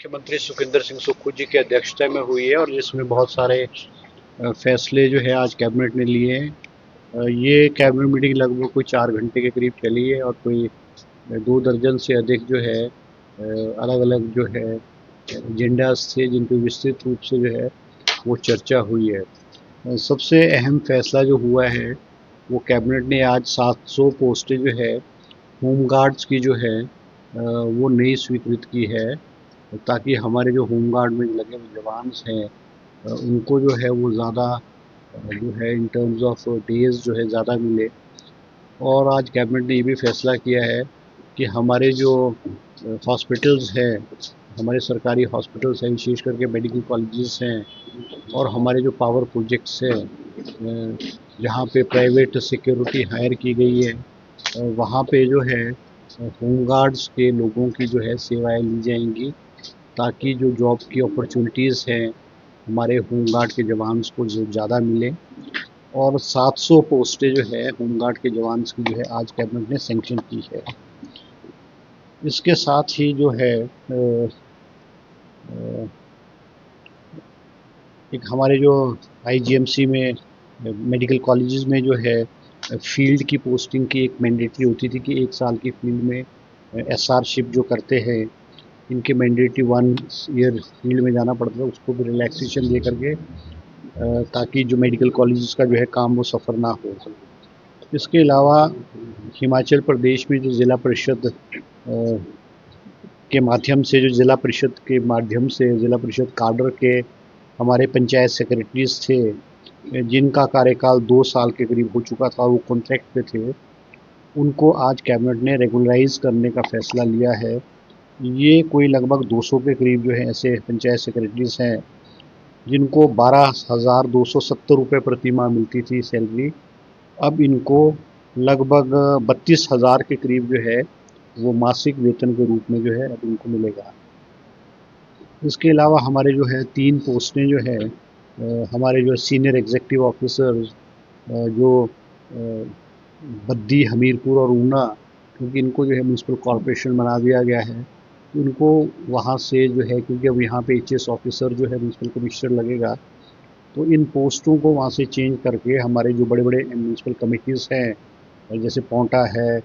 मुख्यमंत्री सुखविंदर सिंह सुक्खू जी की अध्यक्षता में हुई है और जिसमें बहुत सारे फैसले जो है आज कैबिनेट ने लिए हैं। ये कैबिनेट मीटिंग लगभग कोई 4 घंटे के करीब चली है और कोई 2 दर्जन से अधिक जो है अलग अलग जो है एजेंडास थे जिन पर विस्तृत रूप से जो है वो चर्चा हुई है। सबसे अहम फैसला जो हुआ है वो कैबिनेट ने आज 700 पोस्टें जो है होमगार्ड्स की जो है वो नई स्वीकृत की है, ताकि हमारे जो होमगार्ड में लगे हुए जवान हैं उनको जो है वो ज़्यादा जो है इन टर्म्स ऑफ डेज जो है ज़्यादा मिले। और आज कैबिनेट ने ये भी फैसला किया है कि हमारे जो हॉस्पिटल्स हैं, हमारे सरकारी हॉस्पिटल्स हैं, विशेष करके मेडिकल कॉलेजेस हैं और हमारे जो पावर प्रोजेक्ट्स हैं जहाँ पे प्राइवेट सिक्योरिटी हायर की गई है वहाँ पे जो है होमगार्ड्स के लोगों की जो है सेवाएं ली जाएंगी, ताकि जो जॉब की अपॉर्चुनिटीज़ हैं हमारे होमगार्ड के जवान्स को जो ज़्यादा मिले। और 700 पोस्टें जो है होमगार्ड के जवान्स की जो है आज कैबिनेट ने सैंक्शन की है। इसके साथ ही जो है एक हमारे जो आईजीएमसी में मेडिकल कॉलेजेस में जो है फील्ड की पोस्टिंग की एक मैंडेटरी होती थी कि 1 साल की फील्ड में एसआरशिप जो करते हैं इनके मैंडेटरी 1 ईयर फील्ड में जाना पड़ता था, उसको भी रिलैक्सेशन दे करके ताकि जो मेडिकल कॉलेजेस का जो है काम वो सफ़र ना हो। इसके अलावा हिमाचल प्रदेश में जो ज़िला परिषद के माध्यम से ज़िला परिषद काडर के हमारे पंचायत सेक्रेटरीज थे जिनका कार्यकाल 2 साल के करीब हो चुका था, वो कॉन्ट्रैक्ट पे थे, उनको आज कैबिनेट ने रेगुलराइज करने का फैसला लिया है। ये कोई लगभग 200 के करीब जो है ऐसे पंचायत सेक्रेटरीज हैं जिनको 12,270 रुपये प्रति माह मिलती थी सैलरी, अब इनको लगभग 32,000 के करीब जो है वो मासिक वेतन के रूप में जो है अब इनको मिलेगा। इसके अलावा हमारे जो है 3 पोस्टें जो है हमारे जो सीनियर एग्जीक्यूटिव ऑफिसर जो बद्दी, हमीरपुर और ऊना, क्योंकि इनको जो है म्यूनसिपल कॉरपोरेशन बना दिया गया है, उनको वहाँ से जो है, क्योंकि अब यहाँ पे एचएस ऑफिसर जो है म्यूनसिपल कमिश्नर लगेगा, तो इन पोस्टों को वहाँ से चेंज करके हमारे जो बड़े बड़े म्यूनसिपल कमिटीज़ हैं जैसे पोंटा है,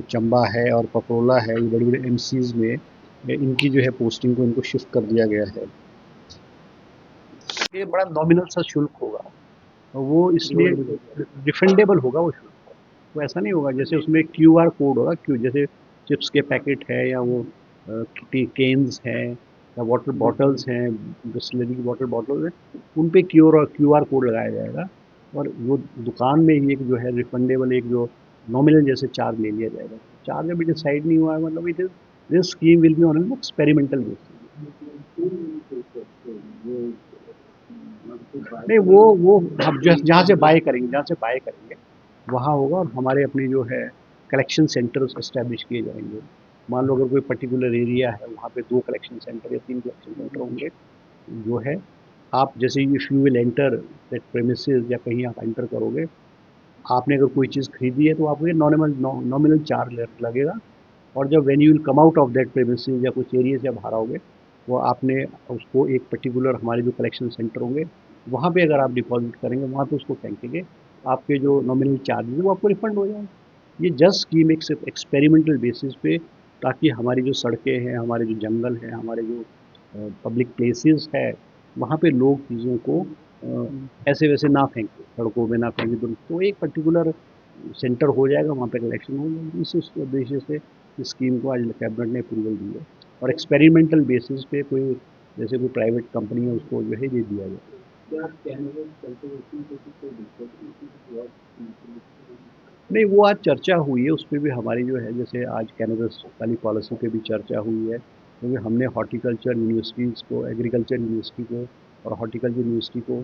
चंबा है और पपरोला है, ये बड़े बड़े एमसीज में इनकी जो है पोस्टिंग को इनको शिफ्ट कर दिया गया है। ये बड़ा नॉमिनल सा शुल्क होगा, वो इसलिए रिफंडेबल होगा वो शुल्क, वो ऐसा नहीं होगा जैसे उसमें क्यूआर कोड होगा, क्यों जैसे चिप्स के पैकेट है या वो केन्स हैं या वाटर बॉटल्स हैं, बिस्लरी की वाटर बॉटल्स हैं, उन पे क्यूआर कोड लगाया जाएगा और वो दुकान में ही एक जो है रिफंडेबल एक जो नॉमिनल जैसे चार्ज ले लिया जाएगा। चार्ज अभी डिसाइड नहीं हुआ है, मतलब it is this scheme will be on an experimental basis. नहीं, वो हम जहाँ से बाय करेंगे वहाँ होगा और हमारे अपने जो है कलेक्शन सेंटर्स इस्टेब्लिश किए जाएंगे। मान लो अगर कोई पर्टिकुलर एरिया है वहाँ पे 2 कलेक्शन सेंटर या 3 कलेक्शन सेंटर होंगे जो है, आप जैसे if you will enter that premises या कहीं आप एंटर करोगे, आपने अगर कोई चीज़ खरीदी है तो आपको ये नॉमिनल चार्ज लगेगा, और जब when you will come out of that premises या कुछ एरिया से आप बाहर आओगे, वो आपने उसको एक पर्टिकुलर हमारे जो कलेक्शन सेंटर होंगे वहाँ पे अगर आप डिपॉजिट करेंगे, वहाँ पे उसको फेंकेंगे, आपके जो नॉमिनल चार्ज है वो आपको रिफंड हो जाएंगे। ये जस्ट स्कीम एक सिर्फ एक्सपेरिमेंटल बेसिस पे, ताकि हमारी जो सड़कें हैं, हमारे जो जंगल हैं, हमारे जो पब्लिक प्लेसेस है, वहाँ पे लोग चीज़ों को ऐसे वैसे ना फेंकें, सड़कों में ना फेंकें, तो एक पर्टिकुलर सेंटर हो जाएगा, वहाँ पे कलेक्शन हो जाएगी। इस उद्देश्य से इस स्कीम को आज कैबिनेट ने अप्रूवल दी है और एक्सपेरिमेंटल बेसिस पे कोई जैसे कोई प्राइवेट कंपनी है उसको जो है ये दिया गया। नहीं, वो आज चर्चा हुई है, उस पर भी हमारी जो है जैसे आज कैनबिस वाली पॉलिसी पे भी चर्चा हुई है, क्योंकि हमने हॉर्टिकल्चर यूनिवर्सिटीज़ को, एग्रीकल्चर यूनिवर्सिटी को और हॉर्टिकल्चर यूनिवर्सिटी को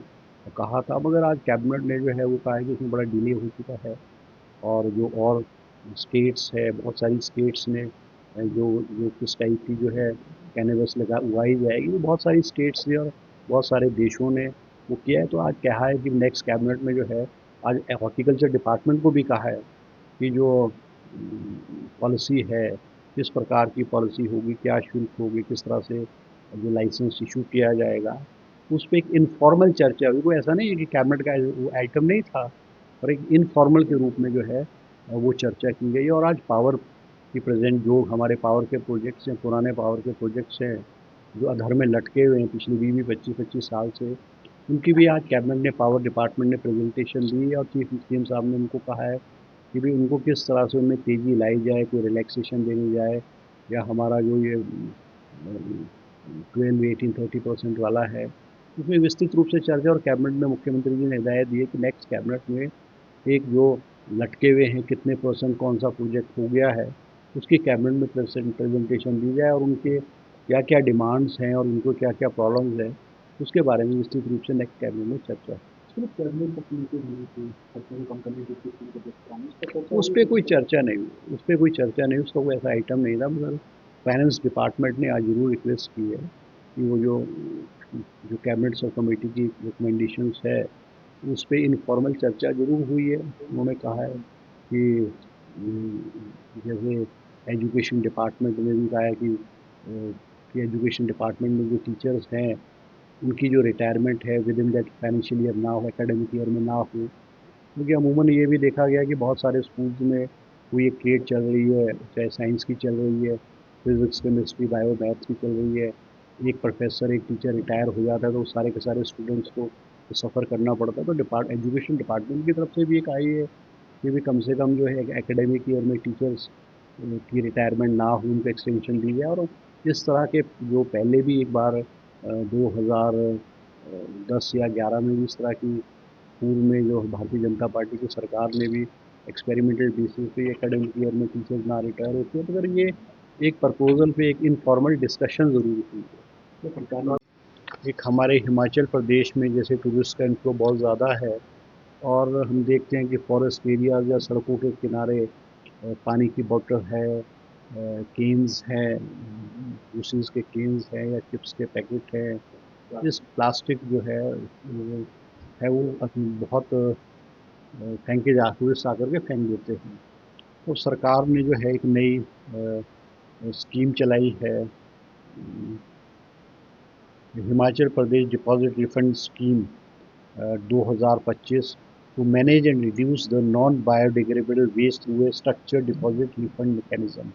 कहा था, मगर आज कैबिनेट ने जो है वो कहा है कि उसमें बड़ा डिले हो चुका है और जो और स्टेट्स है, बहुत सारी स्टेट्स ने जो जो किस टाइप की जो है कैनबिस उगाई जाएगी, वो बहुत सारी स्टेट्स ने और बहुत सारे देशों ने वो किया है। तो आज कहा है कि नेक्स्ट कैबिनेट में जो है आज हॉर्टिकल्चर डिपार्टमेंट को भी कहा है कि जो पॉलिसी है, किस प्रकार की पॉलिसी होगी, क्या शुल्क होगी, किस तरह से जो लाइसेंस इशू किया जाएगा उस पर एक इनफॉर्मल चर्चा हुई। कोई ऐसा नहीं है कि कैबिनेट का वो आइटम नहीं था, और एक इनफॉर्मल के रूप में जो है वो चर्चा की गई। और आज पावर की प्रेजेंट जो हमारे पावर के प्रोजेक्ट्स हैं, पुराने पावर के प्रोजेक्ट्स हैं जो अधर में लटके हुए हैं पिछले 20-25 साल से, उनकी भी आज कैबिनेट ने, पावर डिपार्टमेंट ने प्रेजेंटेशन दी है, और चीफ सीएम साहब ने उनको कहा है कि भाई उनको किस तरह से उनमें तेज़ी लाई जाए, कोई रिलैक्सेशन देनी जाए, या हमारा जो ये 12, 18, 30% वाला है उसमें विस्तृत रूप से चर्चा। और कैबिनेट में मुख्यमंत्री जी ने हिदायत दी है कि नेक्स्ट कैबिनेट में एक जो लटके हुए हैं कितने परसेंट कौन सा प्रोजेक्ट हो गया है उसकी कैबिनेट में प्रेजेंटेशन दी जाए, और उनके क्या क्या डिमांड्स हैं और उनको क्या क्या प्रॉब्लम्स हैं उसके बारे में विस्तृत रूप से नेक्स्ट कैबिनेट में चर्चा। उस पर कोई चर्चा नहीं हुई, उस पर कोई चर्चा नहीं, उसका कोई ऐसा आइटम नहीं था, मगर फाइनेंस डिपार्टमेंट ने आज जरूर रिक्वेस्ट की है कि वो जो जो कैबिनेट सब कमेटी की रिकमेंडेशंस है उस पर इनफॉर्मल चर्चा जरूर हुई है। उन्होंने कहा है कि जैसे एजुकेशन डिपार्टमेंट में भी कहा है कि एजुकेशन डिपार्टमेंट में जो टीचर्स हैं उनकी जो रिटायरमेंट है with in that financial year ना हो, एकेडमिक ईयर में ना हो। क्योंकि अमूमन ये भी देखा गया कि बहुत सारे स्कूल्स में कोई एक ट्रेड चल रही है, चाहे साइंस की चल रही है, फिजिक्स, केमिस्ट्री, बायो, मैथ्स की चल रही है, एक प्रोफेसर, एक टीचर रिटायर हो जाता है तो सारे के सारे स्टूडेंट्स को सफ़र करना पड़ता है। तो एजुकेशन डिपार्टमेंट की तरफ से भी एक आई है कि भी कम से कम जो है एकेडमिक ईयर में टीचर्स की रिटायरमेंट ना हो, उनको एक्सटेंशन दी जाए। और इस तरह के जो पहले भी एक बार 2010 या 11 में भी इस तरह की पूर्व में जो भारतीय जनता पार्टी की सरकार ने भी एक्सपेरिमेंटल बेसिस पे एकेडमिक ईयर में टीचर्स ना रिटायर होते हैं, तो अगर ये एक प्रपोजल पे एक इनफॉर्मल डिस्कशन ज़रूर हुई है। तो सरकार ने एक हमारे हिमाचल प्रदेश में जैसे टूरिस्ट का इनफ्लो बहुत ज़्यादा है, और हम देखते हैं कि फॉरेस्ट एरियाज या सड़कों के किनारे पानी की बोतल है, केन्स हैं, जूसेस के केन्स हैं या चिप्स के पैकेट हैं, इस प्लास्टिक जो है वो बहुत फेंके जा, टूरिस्ट आकर के फेंक देते हैं। तो सरकार ने जो है एक नई स्कीम चलाई है, Himachal Pradesh deposit refund scheme 2025 to manage and reduce the non biodegradable waste through a structured deposit refund mechanism.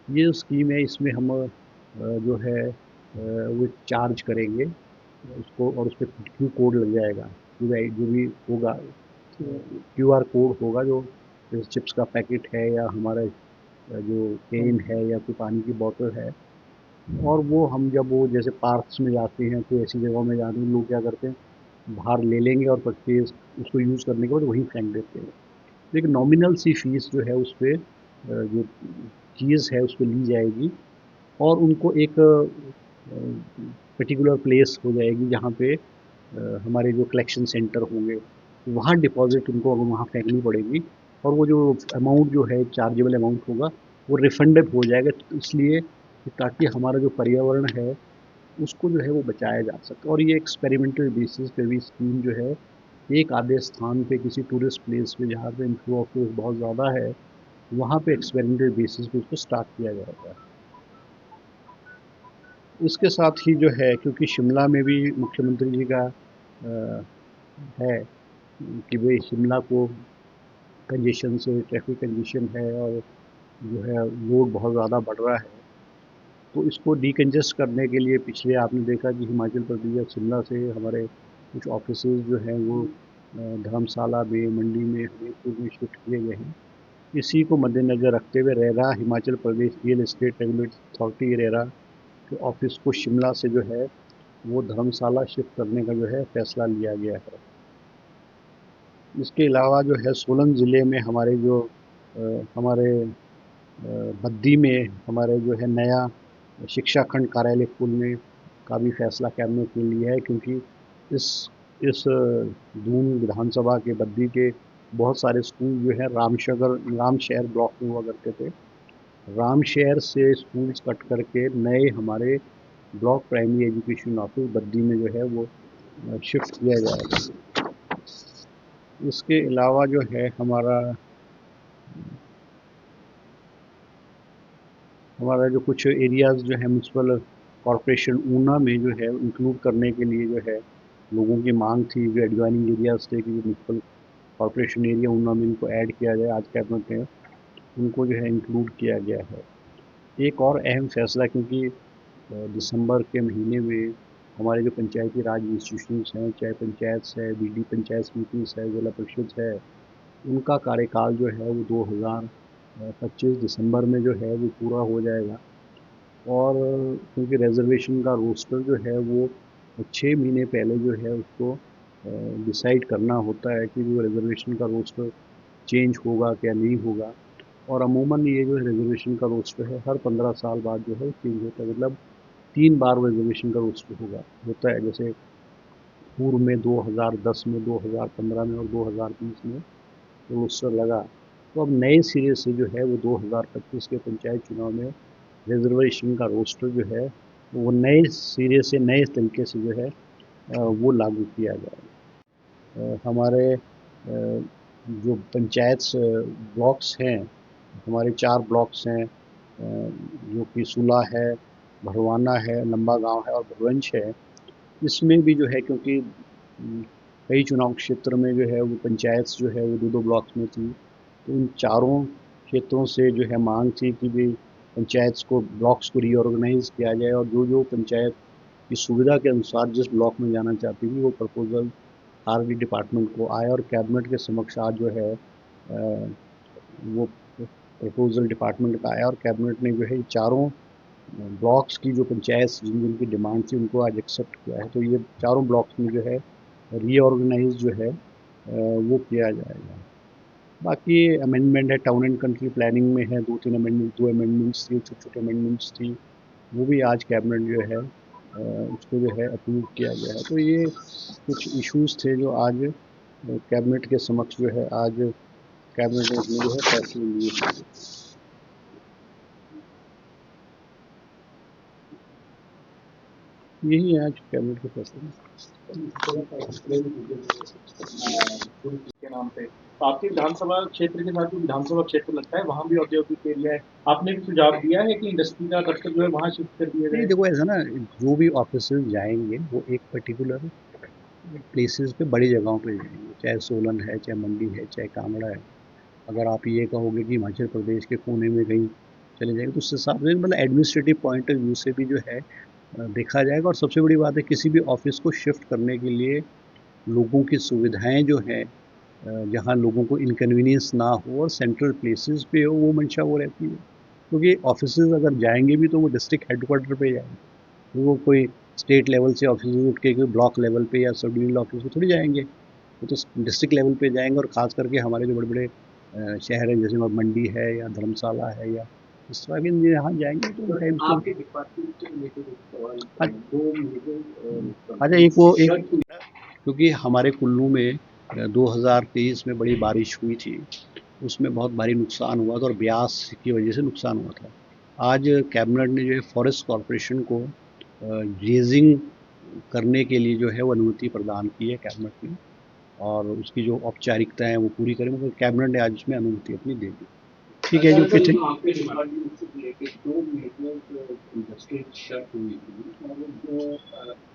ये स्कीम है, इसमें हम जो है वो चार्ज करेंगे उसको, और उस पर क्यू कोड लग जाएगा, जो भी होगा क्यूआर कोड होगा, जो जैसे चिप्स का पैकेट है या हमारा जो पेन है या कोई पानी की बोतल है, और वो हम जब वो जैसे पार्क्स में जाते हैं तो ऐसी जगहों में जाते हैं, लोग क्या करते हैं बाहर ले लेंगे और परचेज उसको यूज़ करने के बाद वहीं फेंक देते हैं। तो एक नॉमिनल सी फीस जो है उस पर जो चीज़ है उस पर ली जाएगी, और उनको एक पर्टिकुलर प्लेस हो जाएगी जहाँ पे हमारे जो कलेक्शन सेंटर होंगे वहाँ डिपॉजिट उनको वहाँ फेंकनी पड़ेगी, और वो जो अमाउंट जो है चार्जेबल अमाउंट होगा वो रिफंडेड हो जाएगा। तो इसलिए कि ताकि हमारा जो पर्यावरण है उसको जो है वो बचाया जा सके। और ये एक्सपेरिमेंटल बेसिस पे भी स्कीम जो है एक आधे स्थान पे किसी टूरिस्ट प्लेस पे जहाँ पे इनफ्लो ऑफ टूरिस्ट बहुत ज़्यादा है वहाँ पे एक्सपेरिमेंटल बेसिस पे इसको स्टार्ट किया जाएगा। इसके साथ ही जो है, क्योंकि शिमला में भी मुख्यमंत्री जी का है कि भाई शिमला को कंजेशन से, ट्रैफिक कंजेशन है और जो है लोड बहुत ज़्यादा बढ़ रहा है, तो इसको डीकंजेस्ट करने के लिए पिछले आपने देखा कि हिमाचल प्रदेश या शिमला से हमारे कुछ ऑफिसेज जो हैं वो धर्मशाला में, मंडी में, हमीरपुर में शिफ्ट किए गए हैं। इसी को मद्देनज़र रखते हुए RERA, Himachal Pradesh real estate regulatory authority RERA के ऑफिस को शिमला से जो है वो धर्मशाला शिफ्ट करने का जो है फैसला लिया गया है। इसके अलावा जो है सोलन ज़िले में हमारे जो हमारे बद्दी में हमारे जो है नया शिक्षा खंड कार्यालय खोलने का भी फैसला कैबिनेट ने लिया है, क्योंकि इस इस दून विधानसभा के बद्दी के बहुत सारे स्कूल जो है रामशहर ब्लॉक में हुआ करते थे। रामशहर से स्कूल्स कट करके नए हमारे block primary education office Baddi में जो है वो शिफ्ट किया जाएगा। इसके अलावा जो है हमारा जो कुछ एरियाज़ जो है म्यूनसिपल कॉरपोरेशन ऊना में जो है इंक्लूड करने के लिए जो है लोगों की मांग थी, जो एडजॉइनिंग एरियाज थे कि म्यूनसिपल कॉरपोरेशन एरिया ऊना में इनको ऐड किया जाए। आज कैबिनेट में उनको जो है इंक्लूड किया गया है। एक और अहम फैसला, क्योंकि दिसंबर के महीने में हमारे जो पंचायती राज इंस्टीट्यूशंस हैं, चाहे पंचायत है, बीडी पंचायत समिति है, जिला परिषद है, उनका कार्यकाल जो है वो 2025 दिसंबर में जो है वो पूरा हो जाएगा। और क्योंकि रिजर्वेशन का रोस्टर जो है वो 6 महीने पहले जो है उसको डिसाइड करना होता है कि वो रिजर्वेशन का रोस्टर चेंज होगा क्या नहीं होगा। और अमूमन ये जो रिजर्वेशन का रोस्टर है हर 15 साल बाद जो है चेंज होता है, मतलब 3 बार रिजर्वेशन का रोस्टर होता है। जैसे पूर्व में 2010 में, 2015 में और 2020 में रोस्टर लगा। तो अब नए सिरे से जो है वो 2025 के पंचायत चुनाव में रिजर्वेशन का रोस्टर जो है वो नए सिरे से, नए तरीके से जो है वो लागू किया जाएगा। हमारे जो पंचायत ब्लॉक्स हैं, हमारे 4 ब्लॉक्स हैं, जो कि सुला है, भरवाना है, लंबा गांव है और भरवंश है। इसमें भी जो है, क्योंकि कई चुनाव क्षेत्र में जो है वो पंचायत जो है वो 2-2 ब्लॉक्स में थी, तो उन चारों क्षेत्रों से जो है मांग थी कि भाई पंचायत को, ब्लॉक्स को रीऑर्गेनाइज किया जाए और जो जो पंचायत की सुविधा के अनुसार जिस ब्लॉक में जाना चाहती थी वो प्रपोजल आरडी डिपार्टमेंट को आया और कैबिनेट के समक्ष आज जो है वो प्रपोजल डिपार्टमेंट का आया और कैबिनेट ने जो है चारों ब्लॉक्स की जो पंचायत जिन जिनकी डिमांड थी उनको आज एक्सेप्ट किया है। तो ये चारों ब्लॉक्स में जो है रीऑर्गेनाइज जो है वो किया जाएगा। बाकी अमेंडमेंट है, टाउन एंड कंट्री प्लानिंग में है, 2-3 अमेंडमेंट, 2 अमेंडमेंट्स थी, छोटे छोटे अमेंडमेंट्स थी, वो भी आज कैबिनेट जो है उसको जो है अप्रूव किया गया है। तो ये कुछ इश्यूज थे जो आज कैबिनेट के समक्ष जो है आज कैबिनेट ने जो है फैसले लिए। यही है आज कैबिनेट के फैसले के नाम पे। तो आपके विधानसभा क्षेत्र के साथ जो विधानसभा क्षेत्र लगता है वहाँ भी औद्योगिक एरिया है, आपने भी सुझाव दिया है कि इंडस्ट्री का दफ्तर जो है वहाँ शिफ्ट कर दिया जाए। देखो ऐसा ना, जो भी ऑफिस जाएंगे वो एक पर्टिकुलर प्लेसेस पे, बड़ी जगहों पे जाएंगे, चाहे सोलन है, चाहे मंडी है, चाहे कांगड़ा है। अगर आप ये कहोगे कि हिमाचल प्रदेश के कोने में कहीं चले जाएंगे तो उस हिसाब से मतलब एडमिनिस्ट्रेटिव पॉइंट ऑफ व्यू से भी जो है देखा जाएगा। और सबसे बड़ी बात है, किसी भी ऑफिस को शिफ्ट करने के लिए लोगों की सुविधाएं जो हैं, जहाँ लोगों को इनकन्वीनियंस ना हो और सेंट्रल प्लेसेस पे हो, वो मंशा वो रहती है। क्योंकि ऑफिसेज अगर जाएंगे भी तो वो डिस्ट्रिक्ट हेडक्वार्टर पे जाएंगे, तो वो कोई स्टेट लेवल से ऑफिस उठ के कोई ब्लॉक लेवल पे या सब डिविजनल ऑफिस पे थोड़ी जाएंगे, वो तो डिस्ट्रिक्ट लेवल पे जाएंगे। और ख़ास करके हमारे जो बड़े बड़े शहर हैं, जैसे मंडी है या धर्मशाला है या इस तरह के यहाँ जाएंगे तो टाइम से। अच्छा, क्योंकि हमारे कुल्लू में 2023 में बड़ी बारिश हुई थी, उसमें बहुत भारी नुकसान हुआ था और ब्यास की वजह से नुकसान हुआ था। आज कैबिनेट ने जो है फॉरेस्ट कॉरपोरेशन को ग्रेजिंग करने के लिए जो है वो अनुमति प्रदान की है कैबिनेट ने, और उसकी जो औपचारिकता है वो पूरी करें, मतलब कैबिनेट ने आज इसमें अनुमति अपनी दे दी। ठीक है, जो कि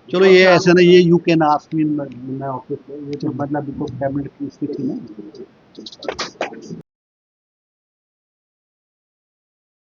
चलो ये ऐसा ना, ये you can ask me in my office, ये तो मतलब कैबिनेट की स्थिति ना।